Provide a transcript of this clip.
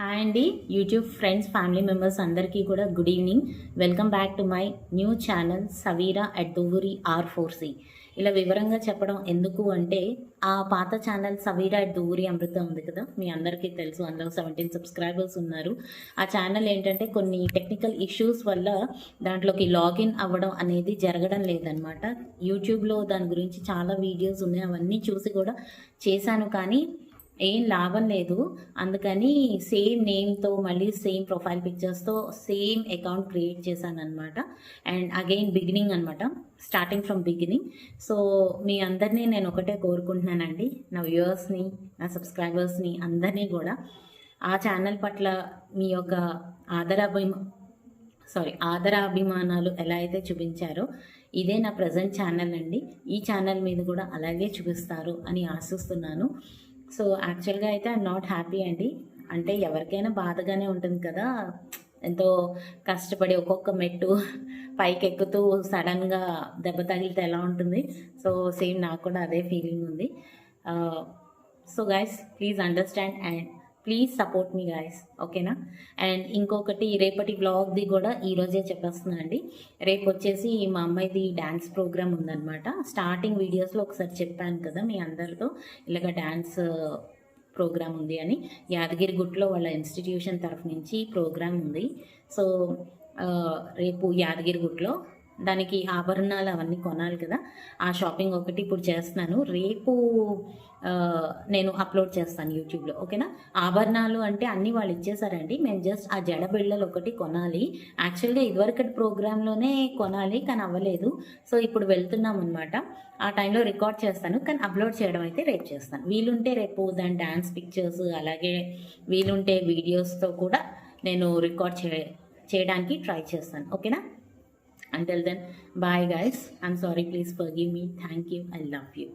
Hi అండి YouTube friends family members అందరికీ కూడా good evening. Welcome back to my new channel Saveera at Duvvuri R4C. ఇలా వివరంగా చెప్పడం ఎందుకు అంటే ఆ పాత ఛానల్ సవీరా అట్ దువ్వూరి అమృత ఉంది కదా, మీ అందరికీ తెలుసు. అందులో 17 సబ్స్క్రైబర్స్ ఉన్నారు. ఆ ఛానల్ ఏంటంటే కొన్ని టెక్నికల్ ఇష్యూస్ వల్ల దాంట్లోకి లాగిన్ అవ్వడం అనేది జరగడం లేదనమాట. యూట్యూబ్లో దాని గురించి చాలా వీడియోస్ ఉన్నాయి, అవన్నీ చూసి కూడా చేశాను, కానీ ఏం లాభం లేదు. అందుకని సేమ్ నేమ్తో మళ్ళీ సేమ్ ప్రొఫైల్ పిక్చర్స్తో సేమ్ అకౌంట్ క్రియేట్ చేశాను అనమాట. అండ్ అగైన్ బిగినింగ్ అనమాట, స్టార్టింగ్ ఫ్రమ్ బిగినింగ్. సో మీ అందరినీ నేను ఒకటే కోరుకుంటున్నానండి, నా వ్యూవర్స్ని, నా సబ్స్క్రైబర్స్ని అందరినీ కూడా ఆ ఛానల్ పట్ల మీ యొక్క ఆదరాభిమానాలు ఎలా అయితే చూపించారో ఇదే నా ప్రజెంట్ ఛానల్ అండి. ఈ ఛానల్ మీద కూడా అలాగే చూపిస్తారు అని ఆశిస్తున్నాను. సో యాక్చువల్గా అయితే ఐఎమ్ నాట్ హ్యాపీ అండి. అంటే ఎవరికైనా బాధగానే ఉంటుంది కదా, ఎంతో కష్టపడి ఒక్కొక్క మెట్టు పైకి ఎక్కుతూ సడన్గా దెబ్బ తగిలితే ఎలా ఉంటుంది. సో సేమ్ నాకు కూడా అదే ఫీలింగ్ ఉంది. So guys please understand and please support me guys, ఓకేనా. అండ్ ఇంకొకటి, రేపటి వ్లాగ్ది కూడా ఈరోజే చెప్పేస్తున్నా అండి. రేపు వచ్చేసి మా అమ్మాయిది డ్యాన్స్ ప్రోగ్రామ్ ఉందన్నమాట. స్టార్టింగ్ వీడియోస్లో ఒకసారి చెప్పాను కదా మీ అందరితో, ఇలాగ డ్యాన్స్ ప్రోగ్రామ్ ఉంది అని. యాదగిరిగుట్టలో వాళ్ళ ఇన్స్టిట్యూషన్ తరఫు నుంచి ప్రోగ్రామ్ ఉంది. సో రేపు యాదగిరిగుట్టలో దానికి ఆభరణాలు అవన్నీ కొనాలి కదా, ఆ షాపింగ్ ఒకటి ఇప్పుడు చేస్తున్నాను. రేపు నేను అప్లోడ్ చేస్తాను యూట్యూబ్లో, ఓకేనా. ఆభరణాలు అంటే అన్నీ వాళ్ళు ఇచ్చేసారండి, మేము జస్ట్ ఆ జడ బిళ్ళలు ఒకటి కొనాలి. యాక్చువల్గా ఇదివరకటి ప్రోగ్రాంలోనే కొనాలి, కానీ అవ్వలేదు. సో ఇప్పుడు వెళ్తున్నాం అనమాట. ఆ టైంలో రికార్డ్ చేస్తాను, కానీ అప్లోడ్ చేయడం అయితే రేపు చేస్తాను. వీలుంటే రేపు దాని డ్యాన్స్ పిక్చర్స్, అలాగే వీలుంటే వీడియోస్తో కూడా నేను రికార్డ్ చేయడానికి ట్రై చేస్తాను, ఓకేనా. Until then, bye guys. I'm sorry, please forgive me. Thank you. I love you.